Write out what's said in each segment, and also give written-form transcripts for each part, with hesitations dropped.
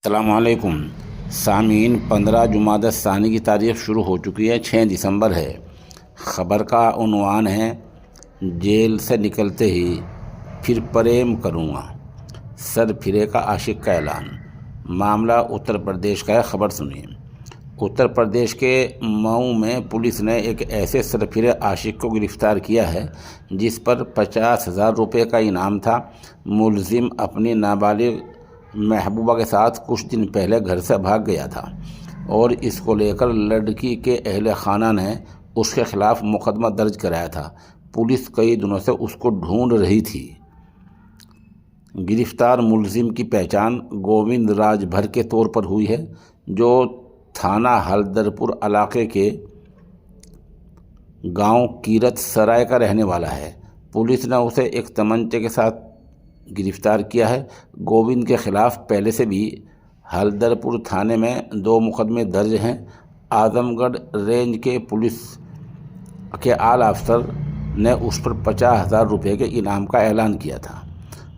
अस्सलामुअलैकुम सामीन। 15 जुमादा सानी की तारीख़ शुरू हो चुकी है, 6 दिसंबर है। ख़बर का उन्वान है, जेल से निकलते ही फिर प्रेम करूँगा, सर फिरे का आशिक का ऐलान। मामला उत्तर प्रदेश का है, ख़बर सुनिए। उत्तर प्रदेश के मऊ में पुलिस ने एक ऐसे सरफिरे आशिक को गिरफ़्तार किया है जिस पर 50,000 रुपये का इनाम था। मुलजिम अपनी नाबालिग महबूबा के साथ कुछ दिन पहले घर से भाग गया था और इसको लेकर लड़की के अहले खाना ने उसके ख़िलाफ़ मुकदमा दर्ज कराया था। पुलिस कई दिनों से उसको ढूंढ रही थी। गिरफ्तार मुलजिम की पहचान गोविंद राज भर के तौर पर हुई है, जो थाना हलदरपुर इलाके के गांव कीरत सराय का रहने वाला है। पुलिस ने उसे एक तमंचे के साथ गिरफ्तार किया है। गोविंद के ख़िलाफ़ पहले से भी हलदरपुर थाने में 2 मुकदमे दर्ज हैं। आजमगढ़ रेंज के पुलिस के आला अफसर ने उस पर 50,000 रुपये के इनाम का ऐलान किया था।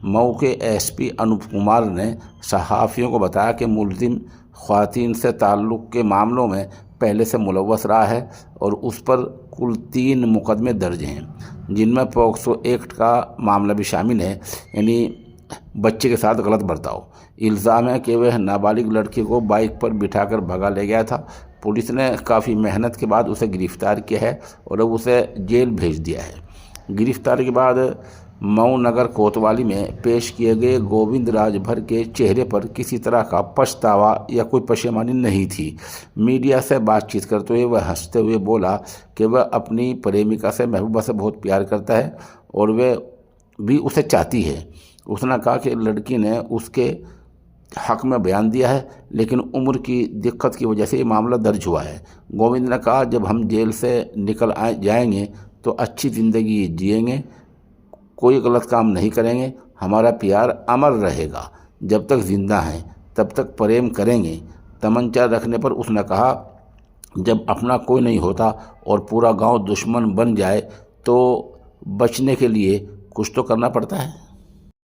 मऊ के एसपी अनूप कुमार ने सहाफ़ियों को बताया कि मुलजिम ख़वातीन से ताल्लुक़ के मामलों में पहले से मुलव्वस रहा है और उस पर कुल 3 मुकदमे दर्ज हैं, जिनमें पॉक्सो एक्ट का मामला भी शामिल है, यानी बच्चे के साथ गलत बर्ताव। इल्ज़ाम है कि वह नाबालिग लड़की को बाइक पर बिठाकर भगा ले गया था। पुलिस ने काफ़ी मेहनत के बाद उसे गिरफ़्तार किया है और अब उसे जेल भेज दिया है। गिरफ़्तारी के बाद मऊ नगर कोतवाली में पेश किए गए गोविंद राजभर के चेहरे पर किसी तरह का पछतावा या कोई पशेमानी नहीं थी। मीडिया से बातचीत करते हुए वह हंसते हुए बोला कि वह अपनी प्रेमिका से महबूबा से बहुत प्यार करता है और वह भी उसे चाहती है। उसने कहा कि लड़की ने उसके हक़ में बयान दिया है, लेकिन उम्र की दिक्कत की वजह से ये मामला दर्ज हुआ है। गोविंद ने कहा, जब हम जेल से निकल जाएंगे तो अच्छी ज़िंदगी जिएंगे, कोई गलत काम नहीं करेंगे, हमारा प्यार अमर रहेगा, जब तक ज़िंदा हैं तब तक प्रेम करेंगे। तमंचा रखने पर उसने कहा, जब अपना कोई नहीं होता और पूरा गांव दुश्मन बन जाए तो बचने के लिए कुछ तो करना पड़ता है।